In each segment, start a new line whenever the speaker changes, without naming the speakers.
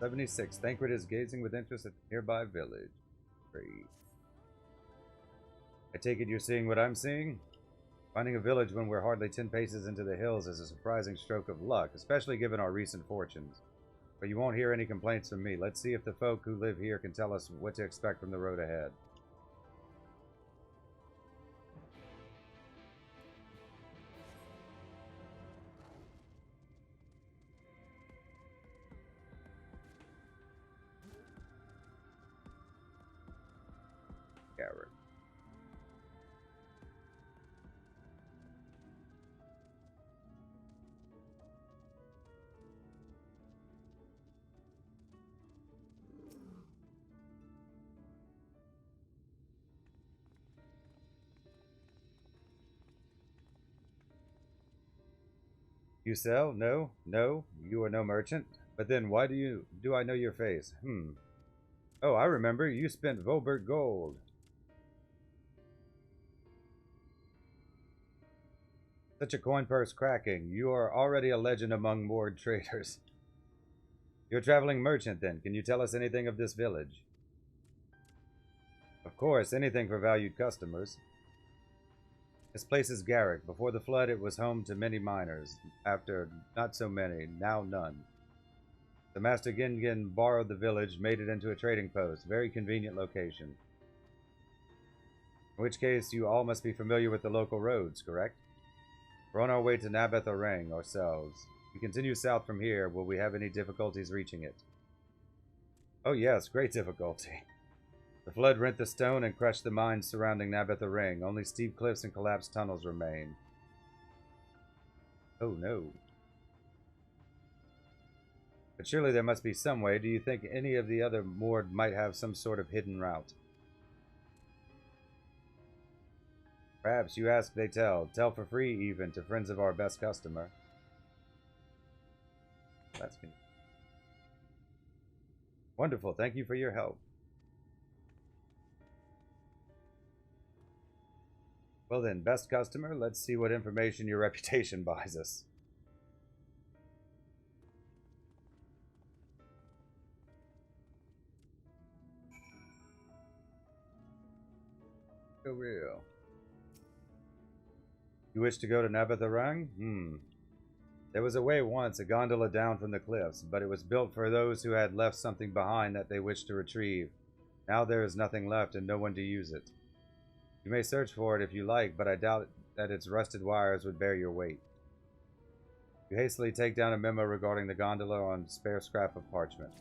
76. Thancred is gazing with interest at the nearby village. 3. I take it you're seeing what I'm seeing? Finding a village when we're hardly 10 paces into the hills is a surprising stroke of luck, especially given our recent fortunes. But you won't hear any complaints from me. Let's see if the folk who live here can tell us what to expect from the road ahead. Garrett. You sell? No? No? You are no merchant? But then why do I know your face? Oh, I remember. You spent Volbert gold. Such a coin purse cracking. You are already a legend among moored traders. You're a traveling merchant, then. Can you tell us anything of this village? Of course, anything for valued customers. This place is Garrick. Before the flood, it was home to many miners. After, not so many. Now none. The Master Gingin borrowed the village, made it into a trading post. Very convenient location. In which case, you all must be familiar with the local roads, correct? We're on our way to Nabath-Arang ourselves. If we continue south from here, will we have any difficulties reaching it? Oh yes, great difficulty. The flood rent the stone and crushed the mines surrounding Nabath-Arang. Only steep cliffs and collapsed tunnels remain. Oh no. But surely there must be some way. Do you think any of the other moored might have some sort of hidden route? Perhaps you ask, they tell. Tell for free, even, to friends of our best customer. That's me. Wonderful. Thank you for your help. Well then, best customer, let's see what information your reputation buys us. So real. You wish to go to Nabath-Arang? There was a way once, a gondola down from the cliffs, but it was built for those who had left something behind that they wished to retrieve. Now there is nothing left and no one to use it. You may search for it if you like, but I doubt that its rusted wires would bear your weight. You hastily take down a memo regarding the gondola on spare scrap of parchment.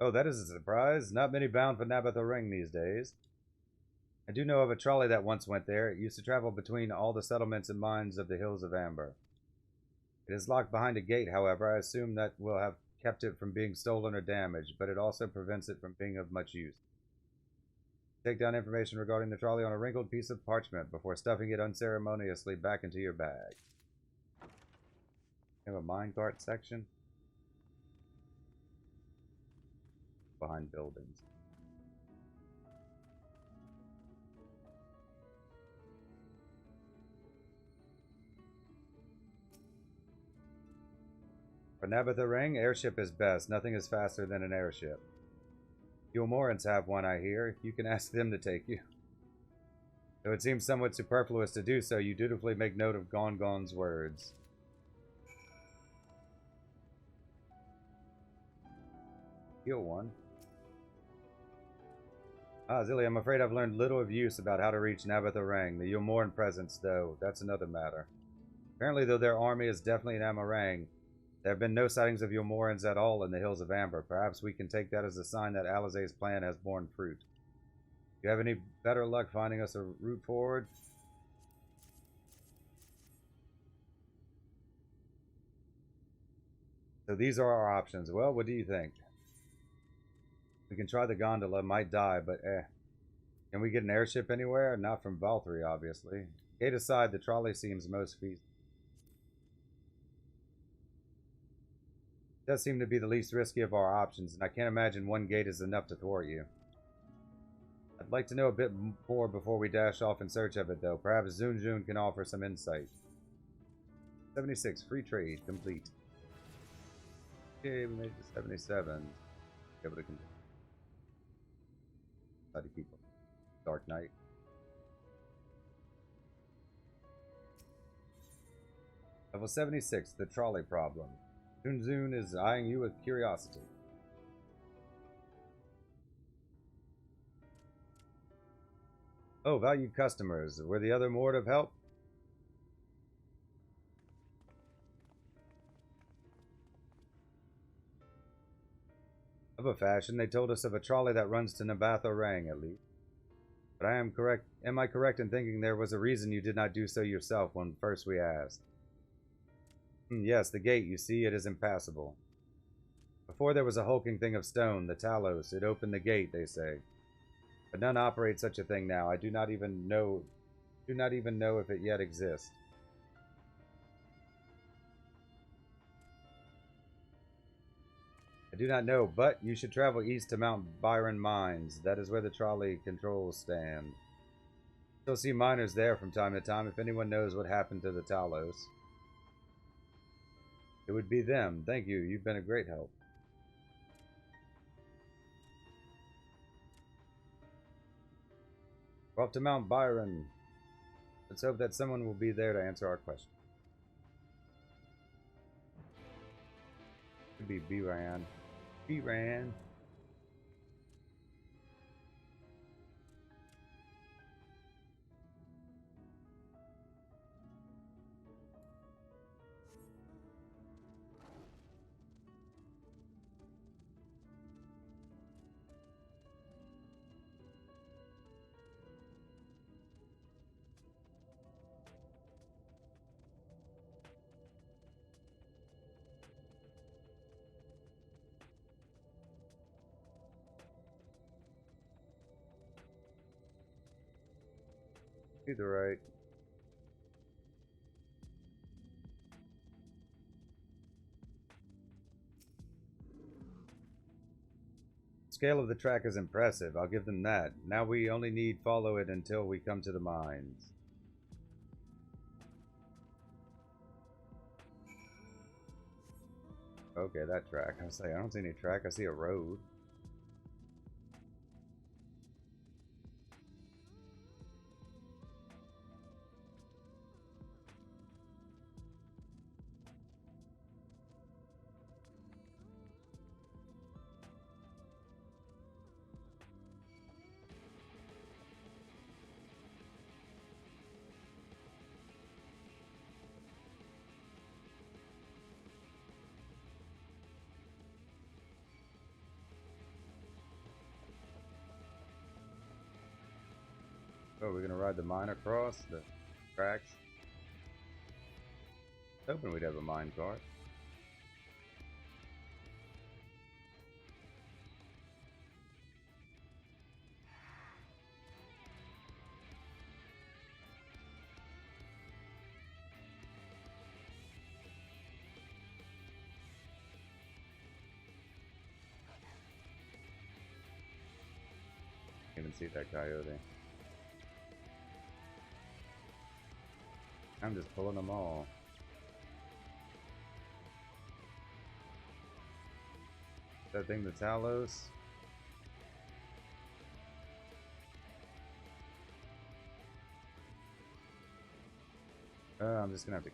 Oh, that is a surprise. Not many bound for Nabath-Arang these days. I do know of a trolley that once went there. It used to travel between all the settlements and mines of the Hills of Amber. It is locked behind a gate, however. I assume that will have kept it from being stolen or damaged, but it also prevents it from being of much use. Take down information regarding the trolley on a wrinkled piece of parchment before stuffing it unceremoniously back into your bag. We have a minecart section. Behind buildings. For Nabath-Arang, airship is best. Nothing is faster than an airship. Gilmorans have one, I hear. You can ask them to take you. Though it seems somewhat superfluous to do so, you dutifully make note of Gongon's words. Heal one. Ah, Zilly, I'm afraid I've learned little of use about how to reach Nabath-Arang. The Yulmoran presence, though, that's another matter. Apparently, though their army is definitely in Amarang, there have been no sightings of Yulmorans at all in the Hills of Amber. Perhaps we can take that as a sign that Alizé's plan has borne fruit. Do you have any better luck finding us a route forward? So these are our options. Well, what do you think? We can try the gondola. Might die, but Can we get an airship anywhere? Not from Valtteri, obviously. Gate aside, the trolley seems most feasible. It does seem to be the least risky of our options, and I can't imagine one gate is enough to thwart you. I'd like to know a bit more before we dash off in search of it, though. Perhaps Zun can offer some insight. 76, free trade, complete. Okay, we made it to 77. Be able to continue. Study people. Dark Knight. Level 76, the trolley problem. Zun is eyeing you with curiosity. Oh, valued customers. Were the other more of help? Of a fashion, they told us of a trolley that runs to Nabatha Rang, at least. But am I correct in thinking there was a reason you did not do so yourself when first we asked? Yes, the gate, you see, it is impassable. Before there was a hulking thing of stone, the Talos. It opened the gate, they say. But none operate such a thing now. I do not even know if it yet exists. I do not know, but you should travel east to Mount Byron Mines. That is where the trolley controls stand. Still see miners there from time to time if anyone knows what happened to the Talos. It would be them. Thank you. You've been a great help. We're off to Mount Byron. Let's hope that someone will be there to answer our question. Could be B-Ran. B-Ran. Either right. Scale of the track is impressive. I'll give them that. Now we only need follow it until we come to the mines. Okay, that track. I was like, I don't see any track. I see a road. Oh, we're gonna ride the mine across the tracks. Hoping we'd have a mine cart. Can't even see that coyote. I'm just pulling them all. That thing, the Talos. I'm just gonna have to.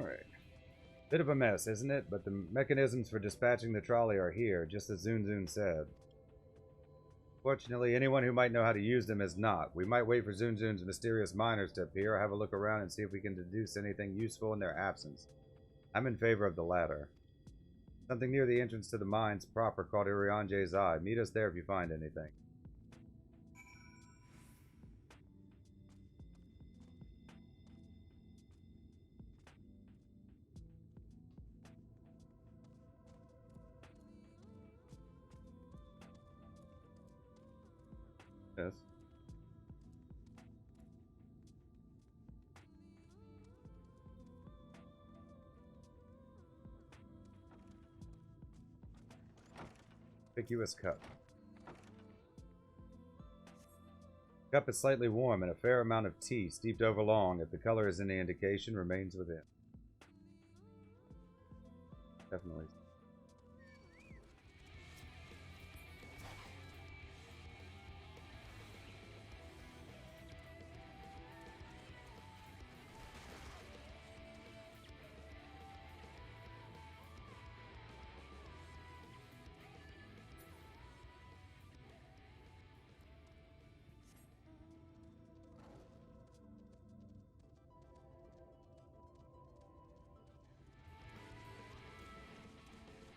Alright. Bit of a mess, isn't it? But the mechanisms for dispatching the trolley are here, just as Zun said. Fortunately, anyone who might know how to use them is not. We might wait for Zun Zun's mysterious miners to appear, or have a look around and see if we can deduce anything useful in their absence. I'm in favor of the latter. Something near the entrance to the mines proper called Irianje's Eye. Meet us there if you find anything. Yes. Conspicuous cup. Cup is slightly warm, and a fair amount of tea, steeped over long, if the color is any indication, remains within. Definitely.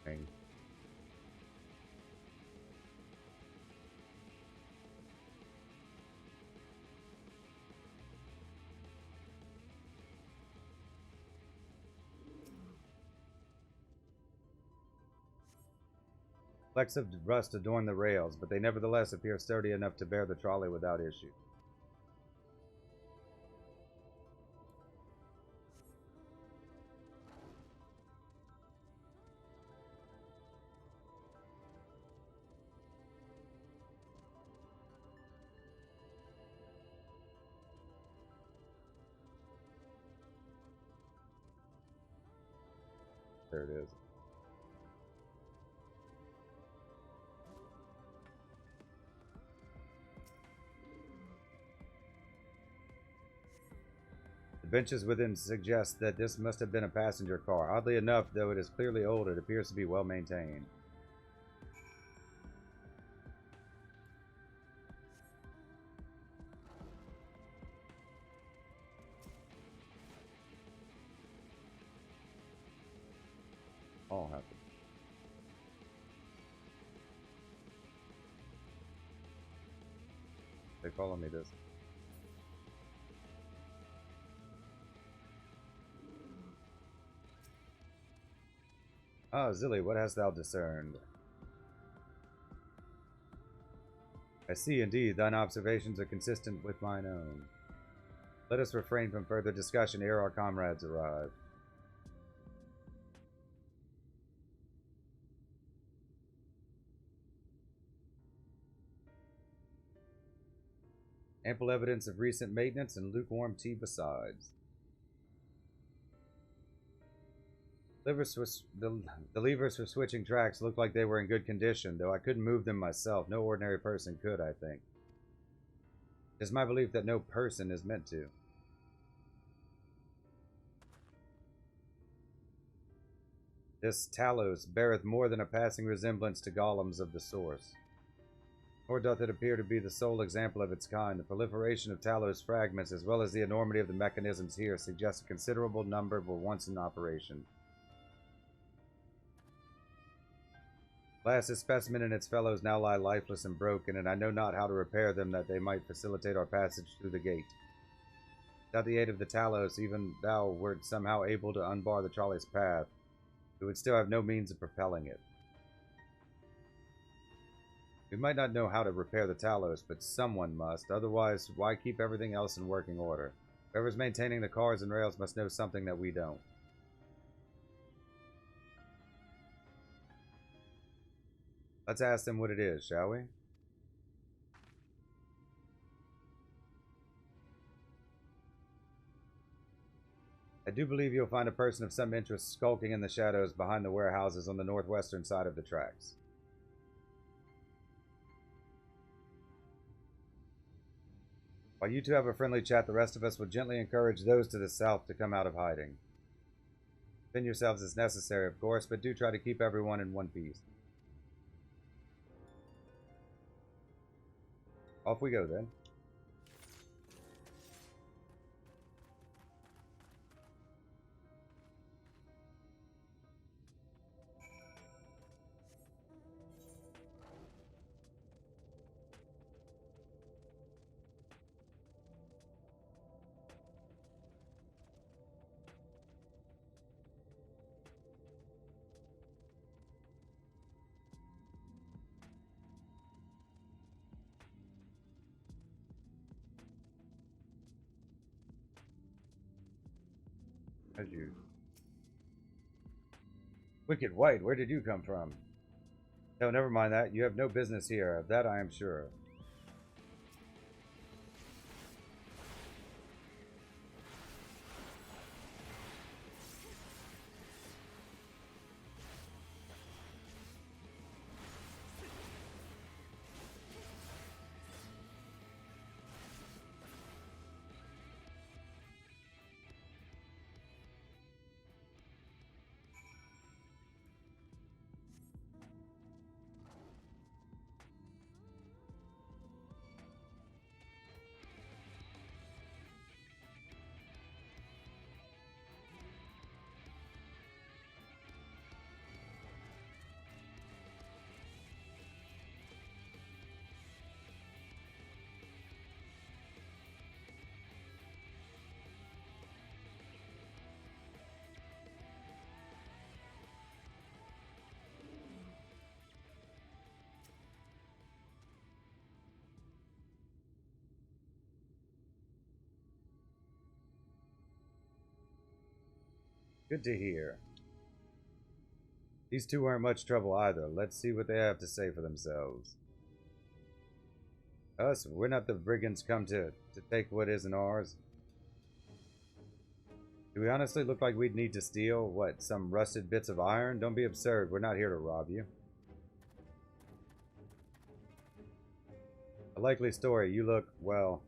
Thing. Flecks of rust adorn the rails, but they nevertheless appear sturdy enough to bear the trolley without issue. There it is. The benches within suggest that this must have been a passenger car. Oddly enough, though it is clearly old, it appears to be well maintained. All happen. They follow me this. Ah, Zilly, what hast thou discerned? I see, indeed, thine observations are consistent with mine own. Let us refrain from further discussion ere our comrades arrive. Ample evidence of recent maintenance and lukewarm tea besides. The levers for switching tracks looked like they were in good condition, though I couldn't move them myself. No ordinary person could, I think. It is my belief that no person is meant to. This Talos beareth more than a passing resemblance to golems of the source. Nor doth it appear to be the sole example of its kind. The proliferation of Talos fragments, as well as the enormity of the mechanisms here, suggests a considerable number were once in operation. Last, this specimen and its fellows now lie lifeless and broken, and I know not how to repair them that they might facilitate our passage through the gate. Without the aid of the Talos, even thou wert somehow able to unbar the trolley's path, we would still have no means of propelling it. We might not know how to repair the Talos, but someone must. Otherwise, why keep everything else in working order? Whoever's maintaining the cars and rails must know something that we don't. Let's ask them what it is, shall we? I do believe you'll find a person of some interest skulking in the shadows behind the warehouses on the northwestern side of the tracks. While you two have a friendly chat, the rest of us will gently encourage those to the south to come out of hiding. Defend yourselves as necessary, of course, but do try to keep everyone in one piece. Off we go then. As you. Wicked White, where did you come from? No, never mind that. You have no business here. Of that I am sure. Good to hear. These two aren't much trouble either. Let's see what they have to say for themselves. Us? We're not the brigands come to take what isn't ours. Do we honestly look like we'd need to steal, what, some rusted bits of iron? Don't be absurd. We're not here to rob you. A likely story. You look, well...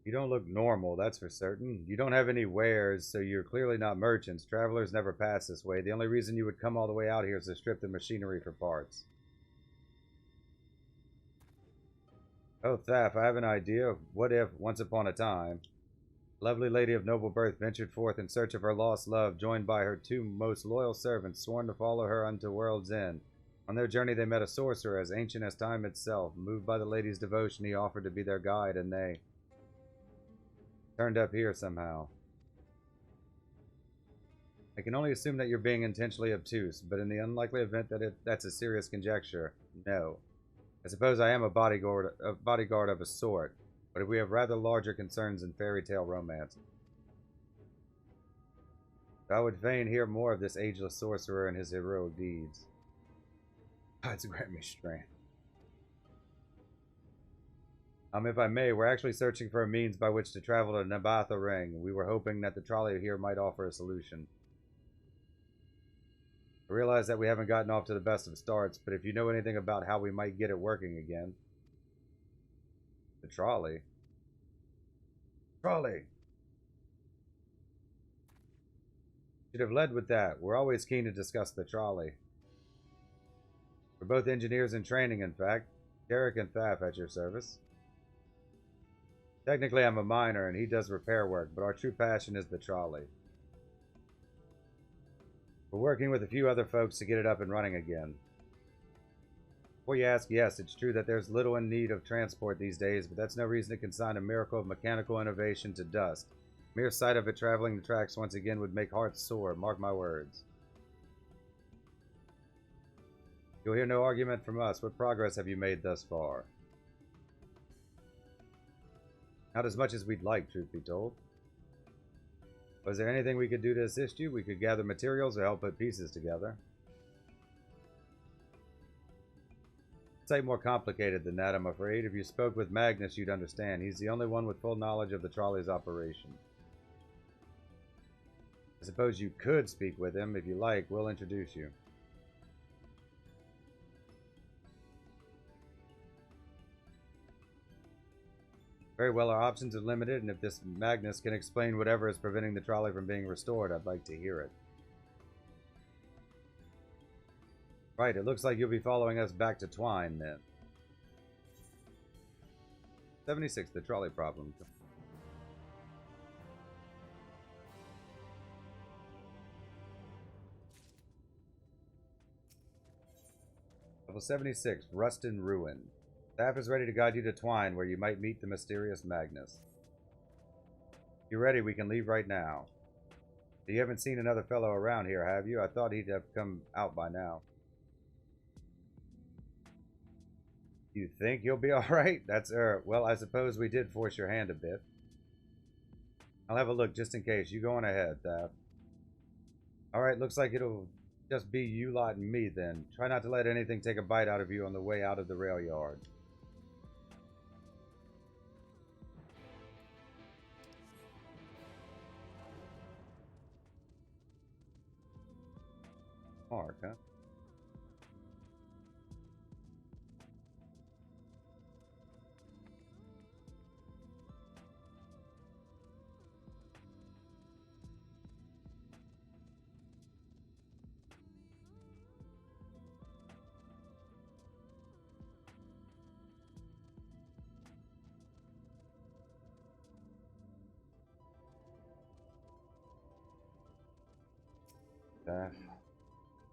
You don't look normal, that's for certain. You don't have any wares, so you're clearly not merchants. Travelers never pass this way. The only reason you would come all the way out here is to strip the machinery for parts. Oh, Thaf, I have an idea. What if, once upon a time, a lovely lady of noble birth ventured forth in search of her lost love, joined by her two most loyal servants, sworn to follow her unto world's end. On their journey they met a sorcerer as ancient as time itself. Moved by the lady's devotion, he offered to be their guide, and they... turned up here somehow. I can only assume that you're being intentionally obtuse, but in the unlikely event that that's a serious conjecture, no. I suppose I am a bodyguard of a sort, but we have rather larger concerns than fairy tale romance. I would fain hear more of this ageless sorcerer and his heroic deeds. God's grant me strength. If I may, we're actually searching for a means by which to travel to Nabatha Ring. We were hoping that the trolley here might offer a solution. I realize that we haven't gotten off to the best of starts, but if you know anything about how we might get it working again... The trolley? Trolley! Should have led with that. We're always keen to discuss the trolley. We're both engineers in training, in fact. Derek and Thaf at your service. Technically, I'm a miner, and he does repair work, but our true passion is the trolley. We're working with a few other folks to get it up and running again. Before you ask, yes, it's true that there's little in need of transport these days, but that's no reason to consign a miracle of mechanical innovation to dust. Mere sight of it traveling the tracks once again would make hearts sore, mark my words. You'll hear no argument from us. What progress have you made thus far? Not as much as we'd like, truth be told. Was there anything we could do to assist you? We could gather materials or help put pieces together. It's more complicated than that, I'm afraid. If you spoke with Magnus, you'd understand. He's the only one with full knowledge of the trolley's operation. I suppose you could speak with him. If you like, we'll introduce you. Very well, our options are limited, and if this Magnus can explain whatever is preventing the trolley from being restored, I'd like to hear it. Right, it looks like you'll be following us back to Twine then. 76, the trolley problem. Level 76, Rust and Ruin. Staff is ready to guide you to Twine, where you might meet the mysterious Magnus. If you're ready, we can leave right now. You haven't seen another fellow around here, have you? I thought he'd have come out by now. You think you'll be alright? That's, well, I suppose we did force your hand a bit. I'll have a look just in case. You go on ahead, Thaf. Alright, looks like it'll just be you lot and me then. Try not to let anything take a bite out of you on the way out of the rail yard. Mark, huh?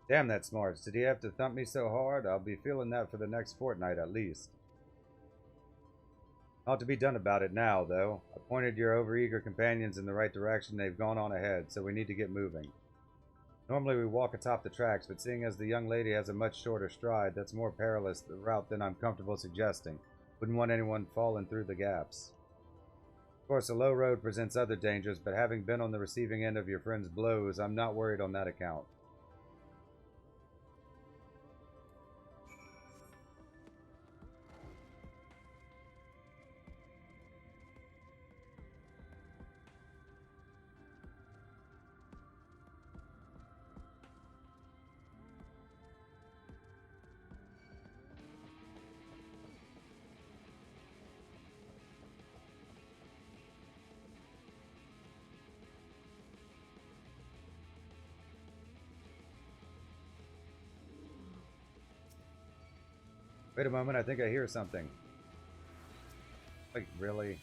Damn, that smarts. Did he have to thump me so hard? I'll be feeling that for the next fortnight at least. Ought to be done about it now, though. I pointed your overeager companions in the right direction. They've gone on ahead, so we need to get moving. Normally we walk atop the tracks, but seeing as the young lady has a much shorter stride, that's more perilous the route than I'm comfortable suggesting. Wouldn't want anyone falling through the gaps. Of course, a low road presents other dangers, but having been on the receiving end of your friend's blows, I'm not worried on that account. Wait a moment, I think I hear something. Like, really?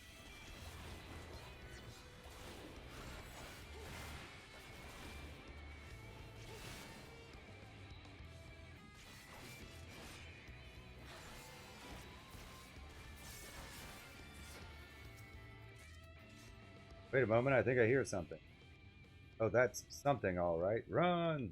Wait a moment, I think I hear something. Oh, that's something, all right. Run!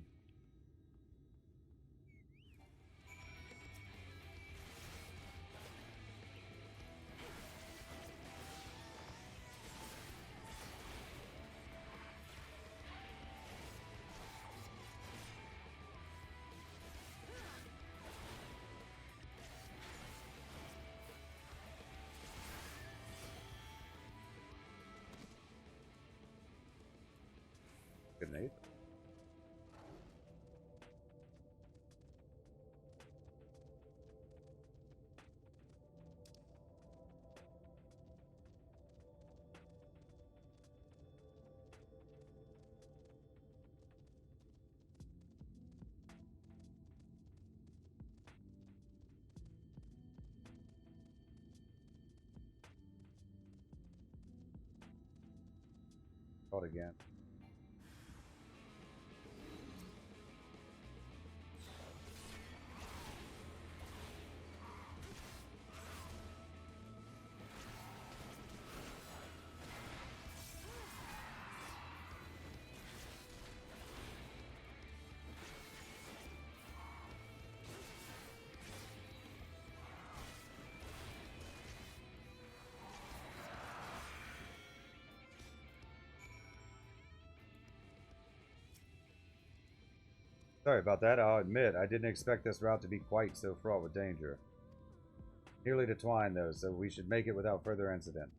Good night. Called again. Sorry about that, I'll admit, I didn't expect this route to be quite so fraught with danger. Nearly to Twine, though, so we should make it without further incident.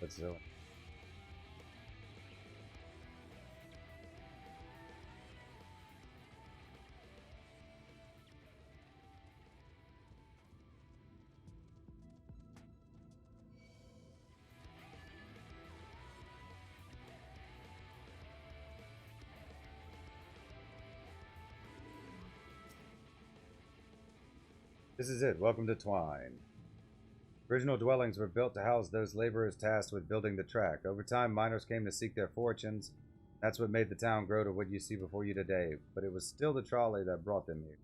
That's silly. This is it. Welcome to Twine. Original dwellings were built to house those laborers tasked with building the track. Over time, miners came to seek their fortunes. That's what made the town grow to what you see before you today. But it was still the trolley that brought them here.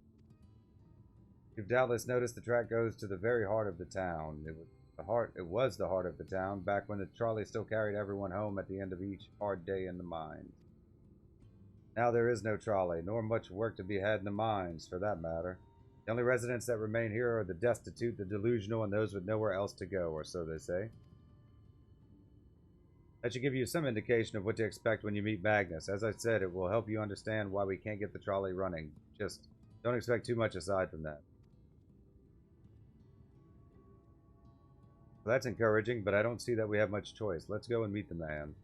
You've doubtless noticed the track goes to the very heart of the town. It was the heart of the town back when the trolley still carried everyone home at the end of each hard day in the mines. Now there is no trolley, nor much work to be had in the mines, for that matter. The only residents that remain here are the destitute, the delusional, and those with nowhere else to go, or so they say. That should give you some indication of what to expect when you meet Magnus. As I said, it will help you understand why we can't get the trolley running. Just don't expect too much aside from that. Well, that's encouraging, but I don't see that we have much choice. Let's go and meet the man.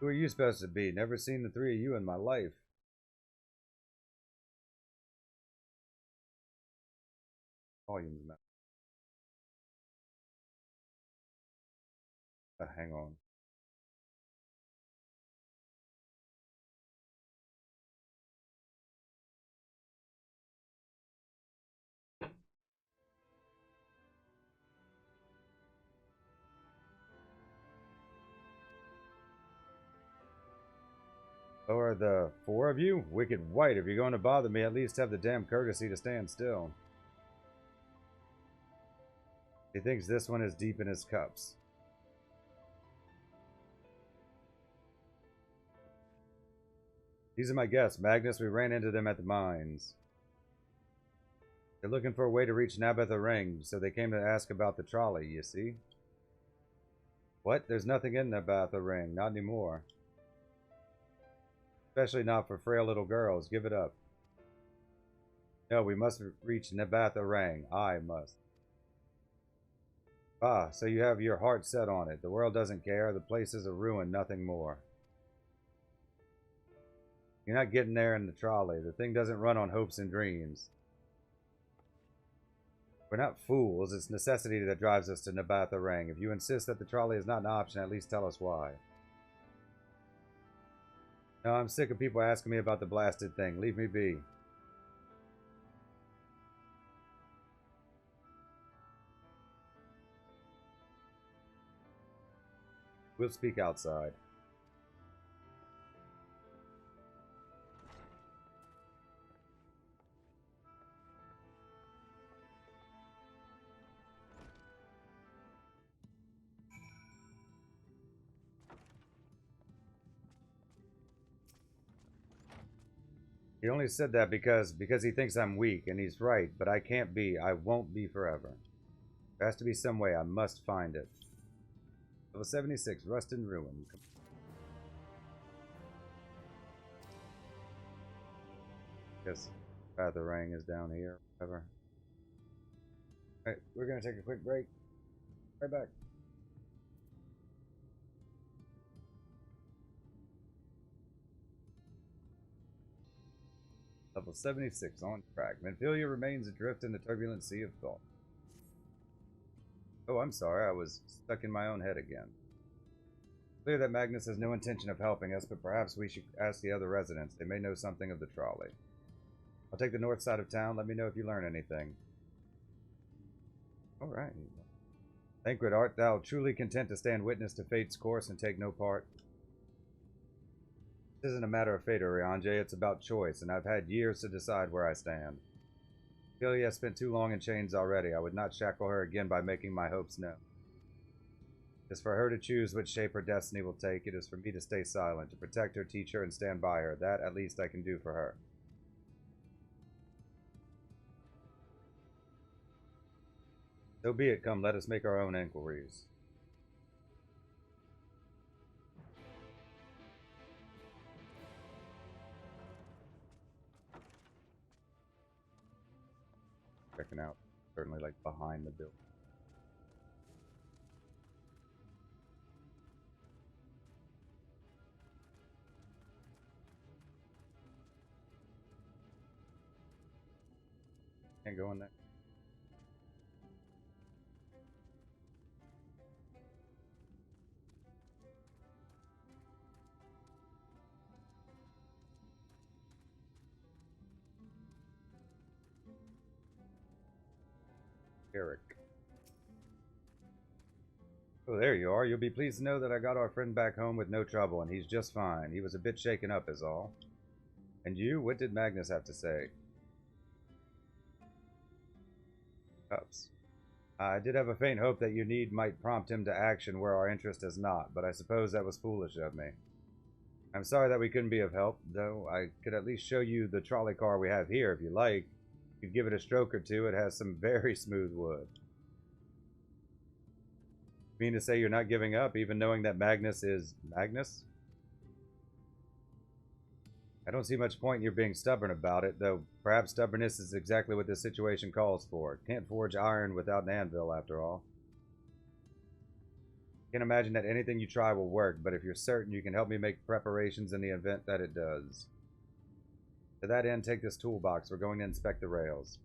Who are you supposed to be? Never seen the three of you in my life. Volumes, man. Hang on. Oh, are the four of you? Wicked white. If you're going to bother me, at least have the damn courtesy to stand still. He thinks this one is deep in his cups. These are my guests, Magnus. We ran into them at the mines. They're looking for a way to reach Nabatha Ring, so they came to ask about the trolley, you see? What? There's nothing in Nabatha Ring. Not anymore. Especially not for frail little girls. Give it up. No, we must reach Nabatha Ring. I must. Ah, so you have your heart set on it. The world doesn't care. The place is a ruin, nothing more. You're not getting there in the trolley. The thing doesn't run on hopes and dreams. We're not fools. It's necessity that drives us to Nabatha Ring. If you insist that the trolley is not an option, at least tell us why. No, I'm sick of people asking me about the blasted thing. Leave me be. We'll speak outside. He only said that because he thinks I'm weak, and he's right, but I can't be. I won't be forever. There has to be some way. I must find it. Level 76, Rust and Ruin. Guess Batarang is down here, whatever. Alright, we're gonna take a quick break. Right back. Level 76, on track. Menphilia remains adrift in the turbulent sea of thought. Oh, I'm sorry, I was stuck in my own head again. Clear that Magnus has no intention of helping us, but perhaps we should ask the other residents. They may know something of the trolley. I'll take the north side of town. Let me know if you learn anything. Alright. Thancred, art thou truly content to stand witness to fate's course and take no part? This isn't a matter of fate, Oriange. It's about choice, and I've had years to decide where I stand. Celia spent too long in chains already. I would not shackle her again by making my hopes known. It is for her to choose which shape her destiny will take. It is for me to stay silent, to protect her, teach her, and stand by her. That, at least, I can do for her. So be it. Come, let us make our own inquiries. Checking out, certainly like behind the building. Can't go in there. Eric. Oh, there you are. You'll be pleased to know that I got our friend back home with no trouble, and he's just fine. He was a bit shaken up, is all. And you? What did Magnus have to say? Cups. I did have a faint hope that your need might prompt him to action where our interest has not, but I suppose that was foolish of me. I'm sorry that we couldn't be of help, though I could at least show you the trolley car we have here if you like. You could give it a stroke or two. It has some very smooth wood. Mean to say you're not giving up, even knowing that Magnus is Magnus? I don't see much point in your being stubborn about it, though perhaps stubbornness is exactly what this situation calls for. Can't forge iron without an anvil, after all. Can't imagine that anything you try will work, but if you're certain, you can help me make preparations in the event that it does. To that end, take this toolbox. We're going to inspect the rails.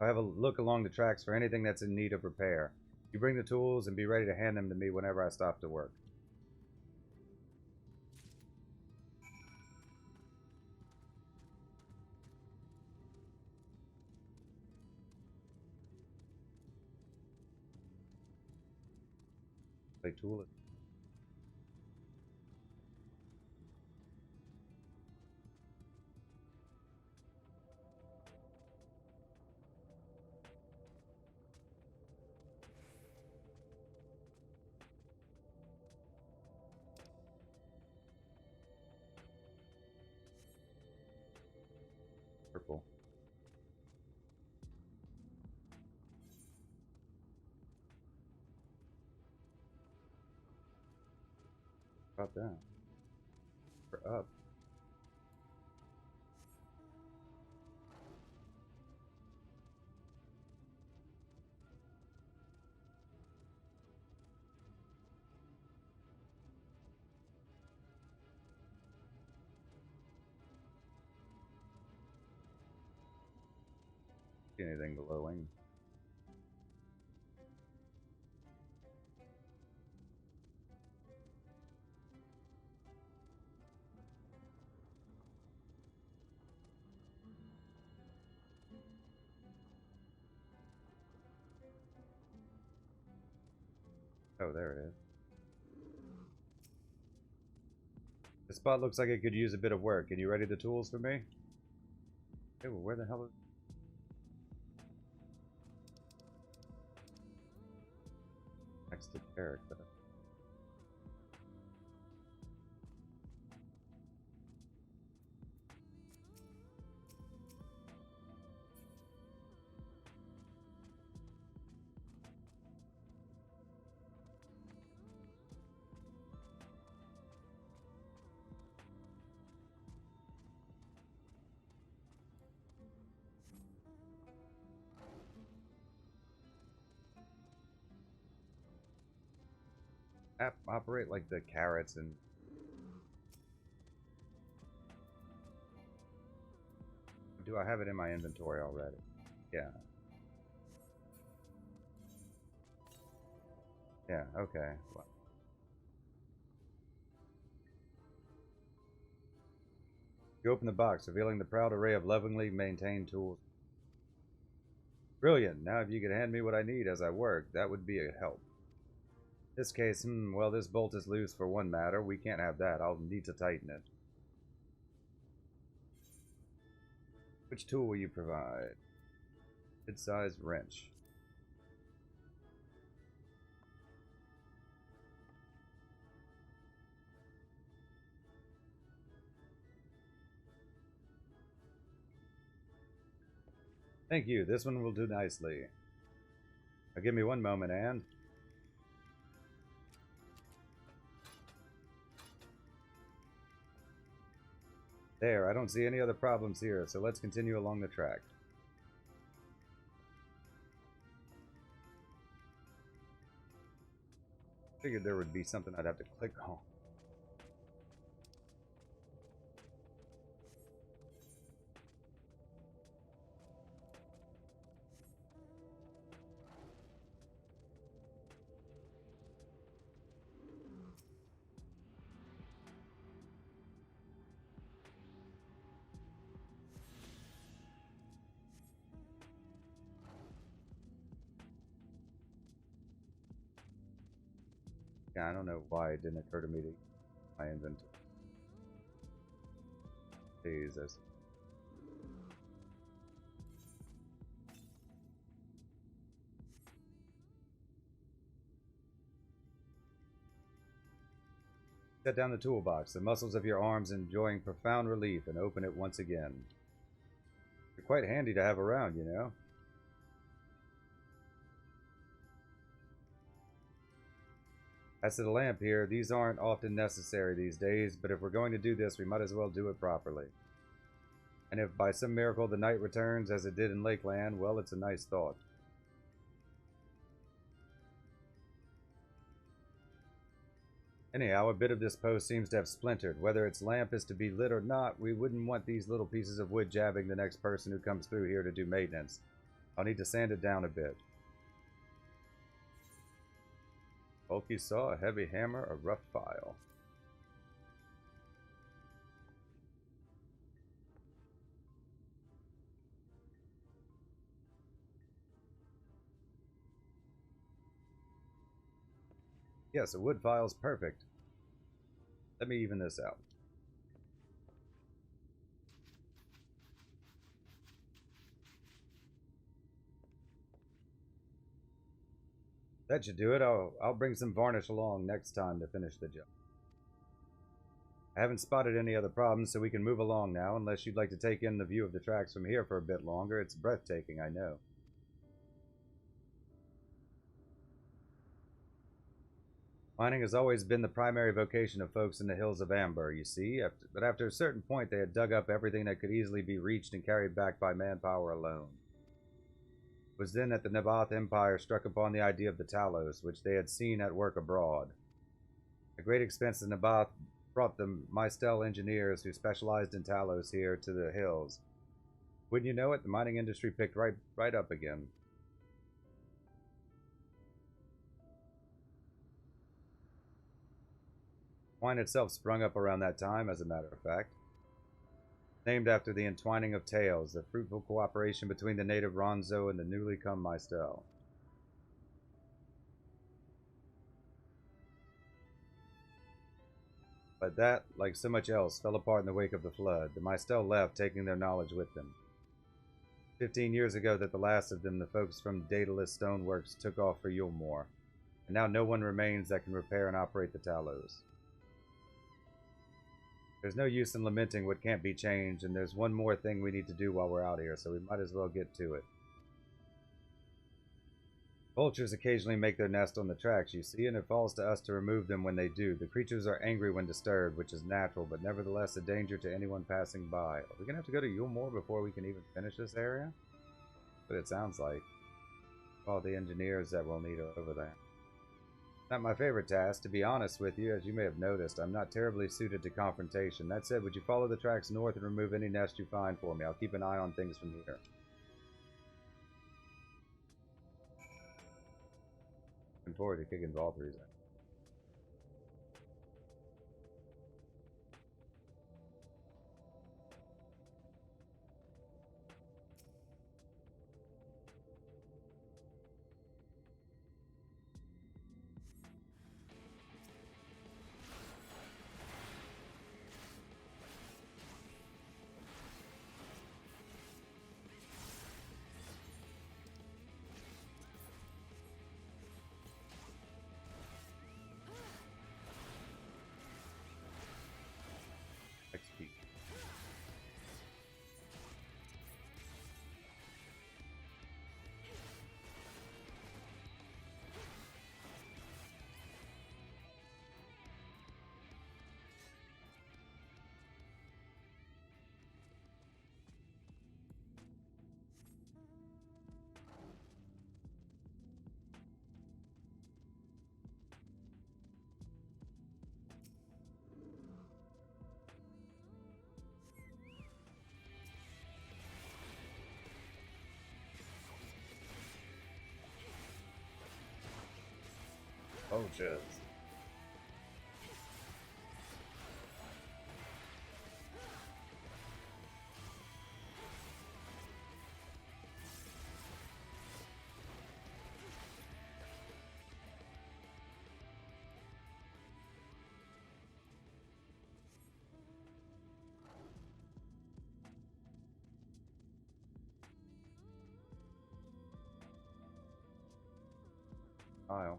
I'll have a look along the tracks for anything that's in need of repair. You bring the tools and be ready to hand them to me whenever I stop to work. Play tool it. Purple. How about that? We're up. See anything glowing? Oh, there it is. This spot looks like it could use a bit of work. Can you ready the tools for me? Hey, well, where the hell is... Next to Eric, but... operate like the carrots and... Do I have it in my inventory already? Yeah. Yeah, okay. Well, you open the box, revealing the proud array of lovingly maintained tools. Brilliant. Now if you could hand me what I need as I work, that would be a help. In this case, well, this bolt is loose for one matter. We can't have that. I'll need to tighten it. Which tool will you provide? Mid-sized wrench. Thank you. This one will do nicely. Now give me one moment, Anne. There, I don't see any other problems here, so let's continue along the track. Figured there would be something I'd have to click on. Yeah, I don't know why it didn't occur to me to use my inventory. Jesus. Set down the toolbox, the muscles of your arms enjoying profound relief, and open it once again. They're quite handy to have around, you know. As to the lamp here, these aren't often necessary these days, but if we're going to do this, we might as well do it properly. And if by some miracle the night returns as it did in Lakeland, well, it's a nice thought. Anyhow, a bit of this post seems to have splintered. Whether its lamp is to be lit or not, we wouldn't want these little pieces of wood jabbing the next person who comes through here to do maintenance. I'll need to sand it down a bit. Bulky saw, a heavy hammer, a rough file. Yes, a wood file's perfect. Let me even this out. That should do it. I'll bring some varnish along next time to finish the job. I haven't spotted any other problems, so we can move along now, unless you'd like to take in the view of the tracks from here for a bit longer. It's breathtaking, I know. Mining has always been the primary vocation of folks in the hills of Amber, you see, but after a certain point they had dug up everything that could easily be reached and carried back by manpower alone. It was then that the Nabath Empire struck upon the idea of the Talos, which they had seen at work abroad. At great expense, the Nabath brought the Mystel engineers who specialized in Talos here to the hills. Wouldn't you know it, the mining industry picked right up again. Twine itself sprung up around that time, as a matter of fact. Named after the entwining of tales, the fruitful cooperation between the native Ronzo and the newly come Mystel. But that, like so much else, fell apart in the wake of the flood. The Mystel left, taking their knowledge with them. 15 years ago that the last of them, the folks from Daedalus Stoneworks, took off for Yulmore. And now no one remains that can repair and operate the Talos. There's no use in lamenting what can't be changed, and there's one more thing we need to do while we're out here, so we might as well get to it. Vultures occasionally make their nest on the tracks, you see, and it falls to us to remove them when they do. The creatures are angry when disturbed, which is natural, but nevertheless a danger to anyone passing by. Are we going to have to go to Yulmore before we can even finish this area? But it sounds like. All the engineers that we'll need over there. Not my favorite task, to be honest with you. As you may have noticed, I'm not terribly suited to confrontation. That said, would you follow the tracks north and remove any nest you find for me? I'll keep an eye on things from here. Looking forward to kicking Valtry's in. Vultures. Kyle.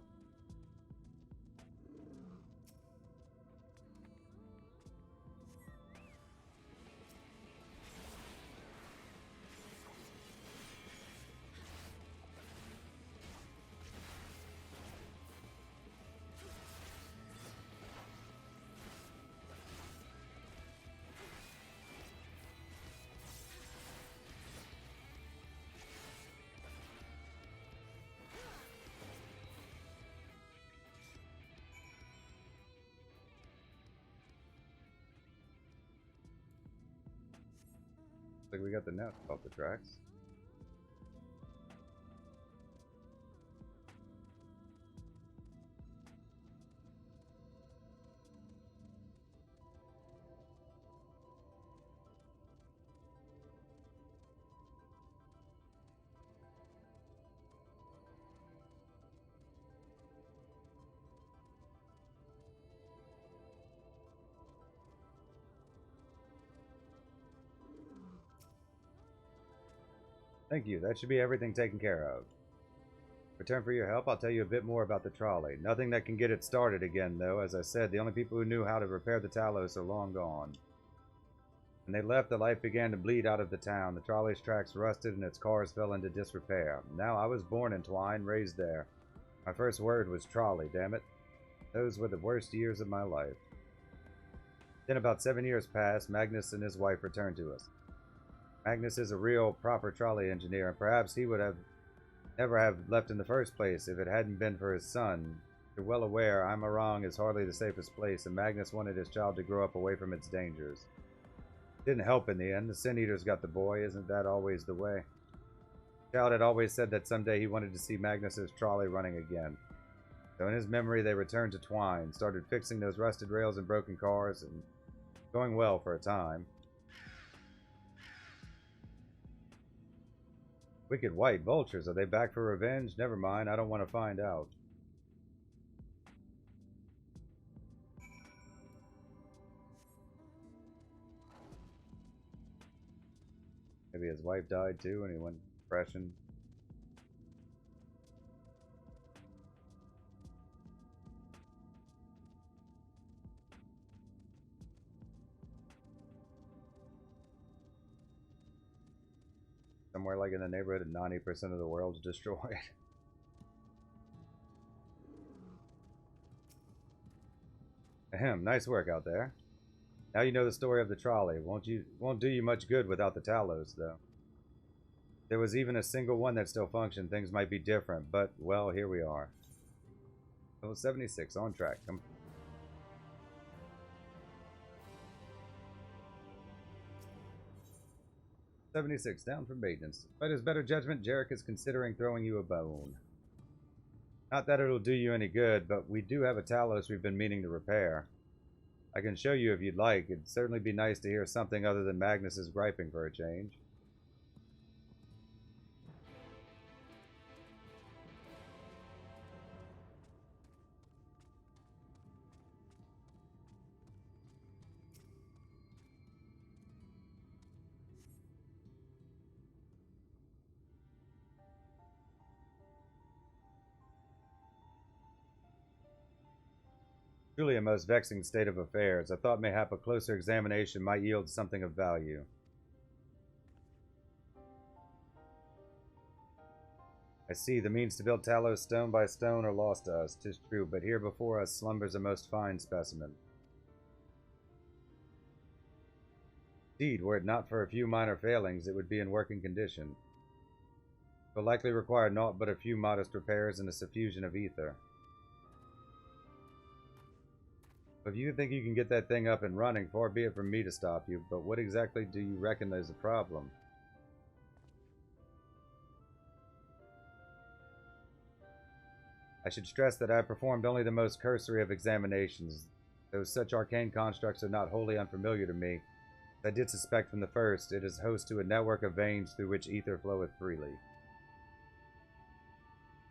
Looks like we got the net off the tracks. Thank you. That should be everything taken care of. In return for your help, I'll tell you a bit more about the trolley. Nothing that can get it started again, though. As I said, the only people who knew how to repair the Talos are long gone. When they left, the life began to bleed out of the town. The trolley's tracks rusted and its cars fell into disrepair. Now, I was born in Twine, raised there. My first word was trolley, damn it. Those were the worst years of my life. Then about 7 years passed. Magnus and his wife returned to us. Magnus is a real, proper trolley engineer, and perhaps he would have never have left in the first place if it hadn't been for his son. You're well aware Amarang is hardly the safest place, and Magnus wanted his child to grow up away from its dangers. Didn't help in the end. The Sin Eaters got the boy. Isn't that always the way? The child had always said that someday he wanted to see Magnus's trolley running again. So in his memory, they returned to Twine, started fixing those rusted rails and broken cars, and going well for a time. Wicked white vultures. Are they back for revenge? Never mind. I don't want to find out. Maybe his wife died too and he went depression. Somewhere like in the neighborhood of 90% of the world's destroyed. Ahem, nice work out there. Now you know the story of the trolley. Won't do you much good without the Talos, though. If there was even a single one that still functioned, things might be different, but, well, here we are. Level 76, on track. 76, down for maintenance. Despite his better judgment, Jarek is considering throwing you a bone. Not that it'll do you any good, but we do have a Talos we've been meaning to repair. I can show you if you'd like. It'd certainly be nice to hear something other than Magnus's griping for a change. Truly a most vexing state of affairs. I thought mayhap a closer examination might yield something of value. I see, the means to build Talos stone by stone are lost to us, 'tis true, but here before us slumbers a most fine specimen. Indeed, were it not for a few minor failings, it would be in working condition. It will likely require naught but a few modest repairs and a suffusion of ether. If you think you can get that thing up and running, far be it from me to stop you, but what exactly do you reckon is the problem? I should stress that I have performed only the most cursory of examinations, though such arcane constructs are not wholly unfamiliar to me. As I did suspect from the first, it is host to a network of veins through which ether floweth freely.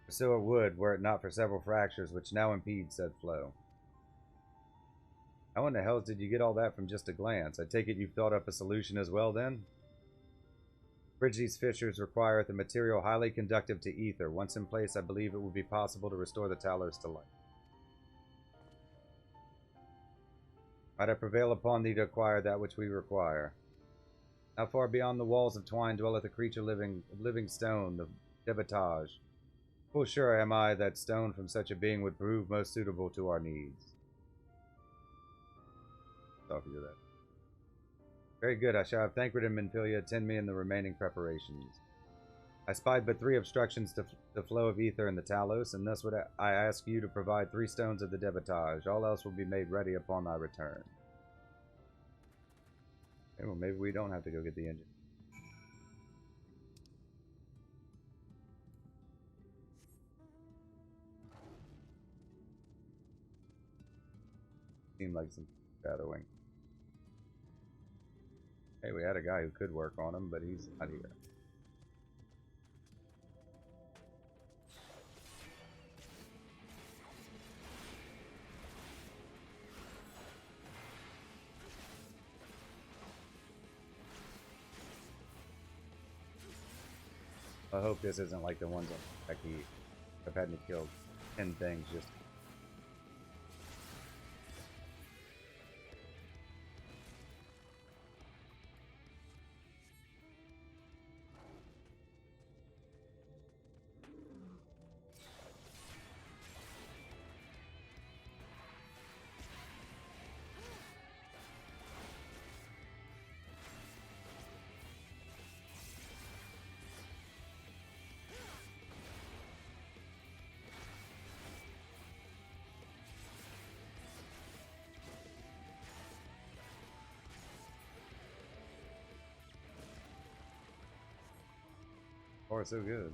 So it would, were it not for several fractures which now impede said flow. How in the hell did you get all that from just a glance? I take it you've thought up a solution as well, then? Bridge these fissures requireth a material highly conductive to ether. Once in place, I believe it would be possible to restore the Talos to life. Might I prevail upon thee to acquire that which we require? How far beyond the walls of twine dwelleth a creature living stone, the Devatage. Full sure am I that stone from such a being would prove most suitable to our needs. Talk you that. Very good. I shall have Thancred and Menpilia attend me in the remaining preparations. I spied but 3 obstructions to the flow of ether in the Talos, and thus would I ask you to provide 3 stones of the Devatage. All else will be made ready upon my return. Okay, well, maybe we don't have to go get the engine. Seemed like some shadowing. Hey, we had a guy who could work on him, but he's not here. I hope this isn't like the ones on Becky. I've had to kill 10 things just. Oh, it's so good.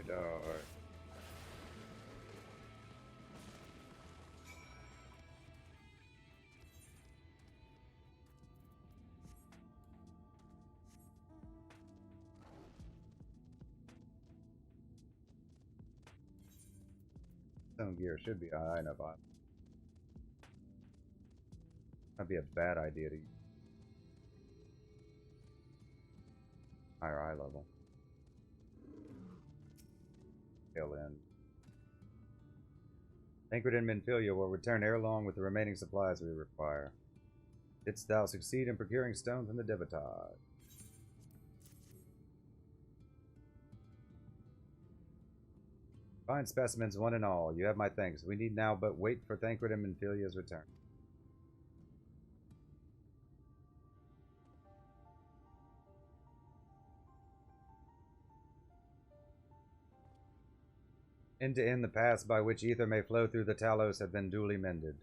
Die. Stone gear should be high enough. That'd be a bad idea to use higher eye level. Tail end. Thancred and Menpilia will return ere long with the remaining supplies we require. Didst thou succeed in procuring stone from the Devatage? Fine specimens, one and all. You have my thanks. We need now but wait for Thancred and Menpilia's return. End to end, the paths by which ether may flow through the Talos have been duly mended.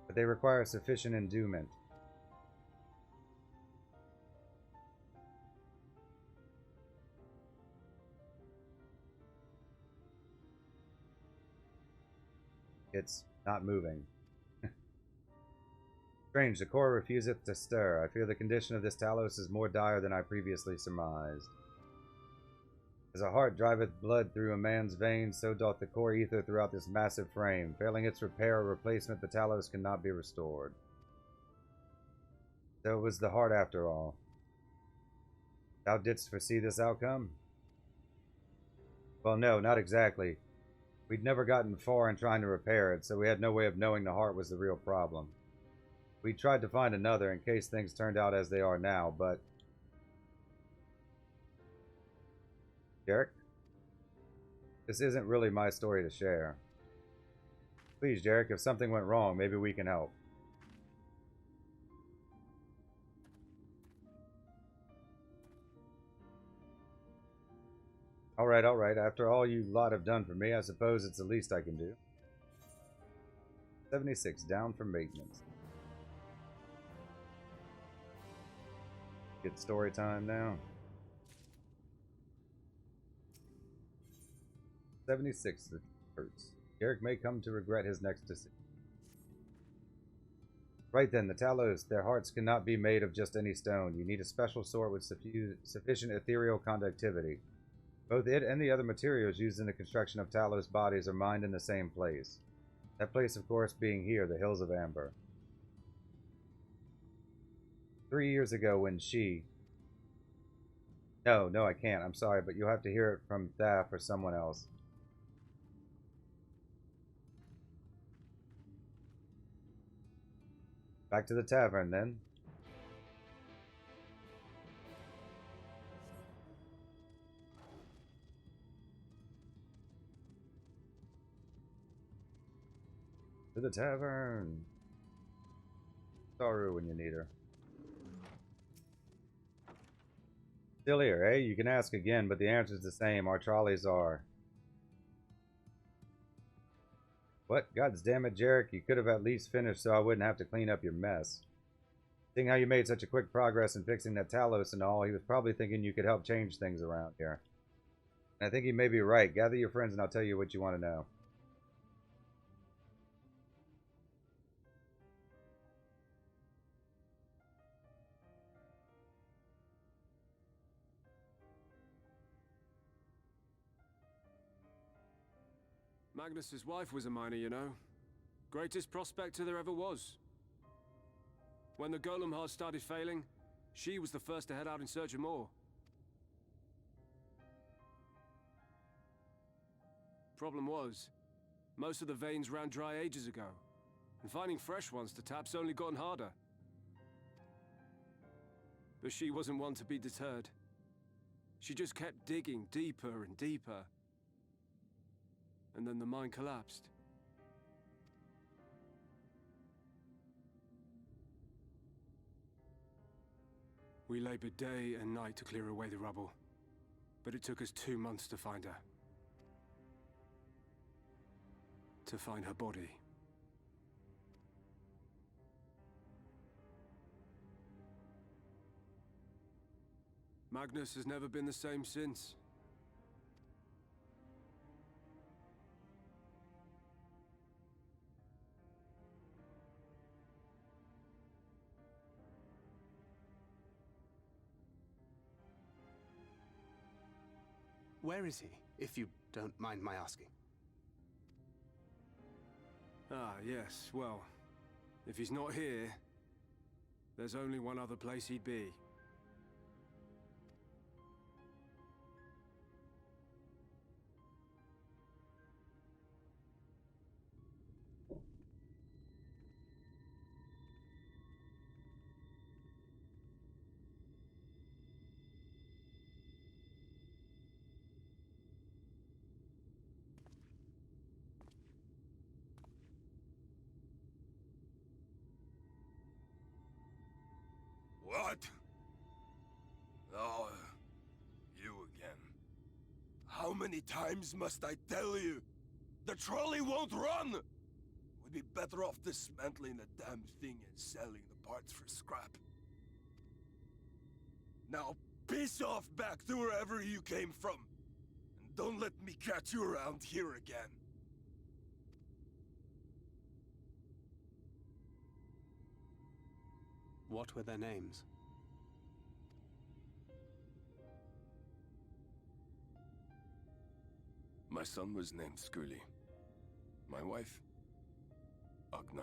But they require sufficient endowment. It's not moving. Strange, the core refuseth to stir. I fear the condition of this Talos is more dire than I previously surmised. As a heart driveth blood through a man's veins, so doth the core ether throughout this massive frame. Failing its repair or replacement, the Talos cannot be restored. So it was the heart after all. Thou didst foresee this outcome? Well, no, not exactly. We'd never gotten far in trying to repair it, so we had no way of knowing the heart was the real problem. We tried to find another in case things turned out as they are now, but... Jarek? This isn't really my story to share. Please, Jarek, if something went wrong, maybe we can help. Alright, alright. After all you lot have done for me, I suppose it's the least I can do. 76, down for maintenance. Get story time now. 76, it hurts. Garrick may come to regret his next decision. Right then, the Talos, their hearts cannot be made of just any stone. You need a special sort with sufficient ethereal conductivity. Both it and the other materials used in the construction of Talos bodies are mined in the same place. That place, of course, being here, the Hills of Amber. 3 years ago when she... No, I can't. I'm sorry, but you'll have to hear it from Thaf or someone else. Back to the tavern, then. To the tavern. Saru when you need her. Still here, eh? You can ask again, but the answer's the same. Our trolleys are. What? God damn it, Jarek. You could have at least finished so I wouldn't have to clean up your mess. Seeing how you made such a quick progress in fixing that Talos and all, he was probably thinking you could help change things around here. And I think he may be right. Gather your friends and I'll tell you what you want to know.
Magnus's wife was a miner, you know. Greatest prospector there ever was. When the golem heart started failing, she was the first to head out in search of more. Problem was, most of the veins ran dry ages ago, and finding fresh ones to tap's only gotten harder. But she wasn't one to be deterred. She just kept digging deeper and deeper. And then the mine collapsed. We labored day and night to clear away the rubble, but it took us 2 months to find her. To find her body. Magnus has never been the same since.
Where is he, if you don't mind my asking?
Ah, yes, well, if he's not here, there's only one other place he'd be.
What? Oh, you again. How many times must I tell you? The trolley won't run! We'd be better off dismantling the damn thing and selling the parts for scrap. Now, piss off back to wherever you came from. And don't let me catch you around here again.
What were their names?
My son was named Skuli. My wife, Agna.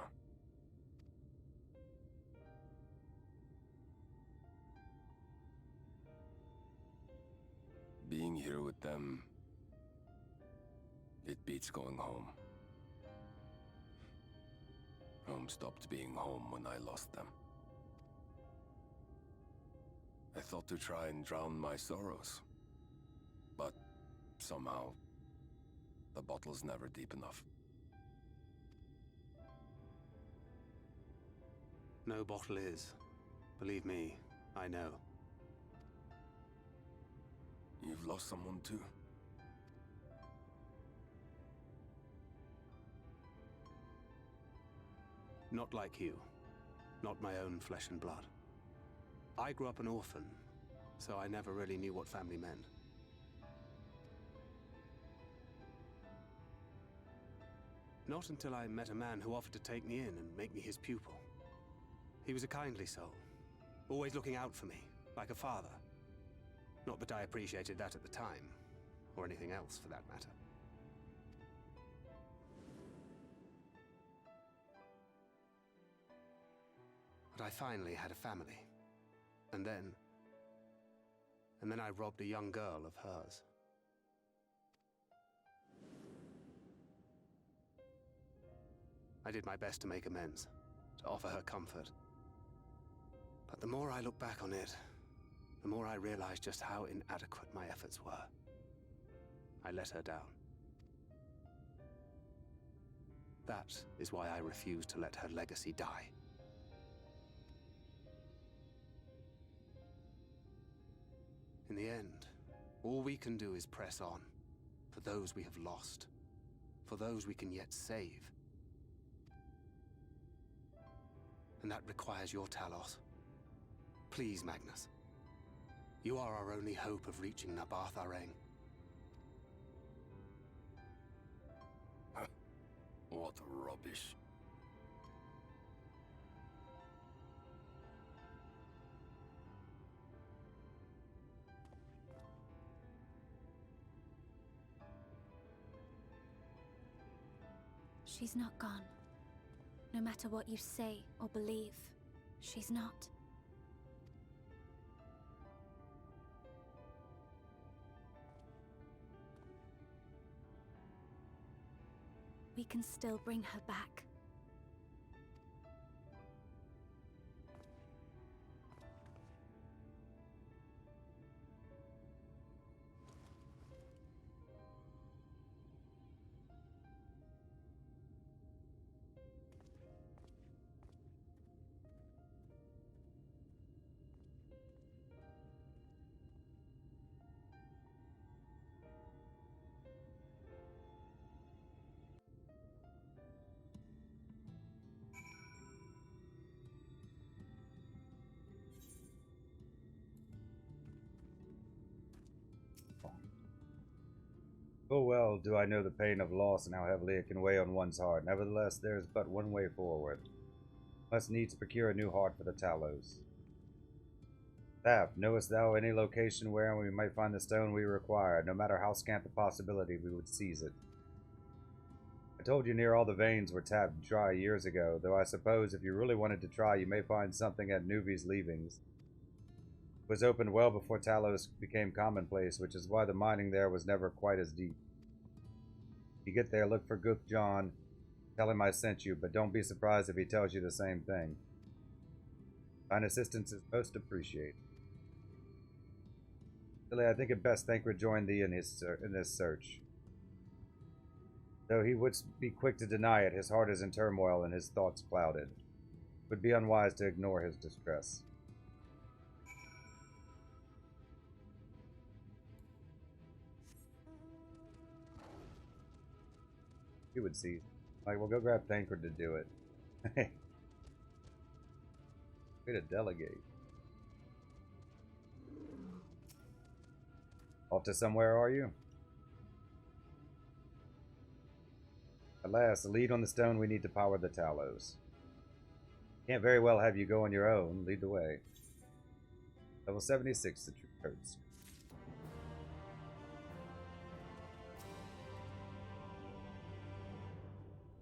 Being here with them, it beats going home. Home stopped being home when I lost them. I thought to try and drown my sorrows, but somehow the bottle's never deep enough.
No bottle is. Believe me, I know.
You've lost someone too?
Not like you. Not my own flesh and blood. I grew up an orphan, so I never really knew what family meant. Not until I met a man who offered to take me in and make me his pupil. He was a kindly soul, always looking out for me, like a father. Not that I appreciated that at the time, or anything else for that matter. But I finally had a family. And then I robbed a young girl of hers. I did my best to make amends, to offer her comfort. But the more I look back on it, the more I realize just how inadequate my efforts were. I let her down. That is why I refuse to let her legacy die. In the end, all we can do is press on, for those we have lost, for those we can yet save. And that requires your Talos. Please, Magnus. You are our only hope of reaching Nabarth Areng.
What rubbish.
She's not gone. No matter what you say or believe, she's not. We can still bring her back.
Full well do I know the pain of loss and how heavily it can weigh on one's heart. Nevertheless, there is but one way forward. Must needs procure a new heart for the Talos. Thaf, knowest thou any location where we might find the stone we require? No matter how scant the possibility, we would seize it. I told you near all the veins were tapped dry years ago, though I suppose if you really wanted to try, you may find something at Nuvi's leavings. It was opened well before Talos became commonplace, which is why the mining there was never quite as deep. If you get there, look for Guth John, tell him I sent you, but don't be surprised if he tells you the same thing. Thine assistance is most appreciated. Really, I think it best Thancred join thee in this search. Though he would be quick to deny it, his heart is in turmoil and his thoughts clouded. It would be unwise to ignore his distress. He would see. Like, we'll go grab Thancred to do it. Hey. Way to delegate. Off to somewhere, are you? At last, the lead on the stone we need to power the Talos. Can't very well have you go on your own. Lead the way. Level 76, the troop hurts.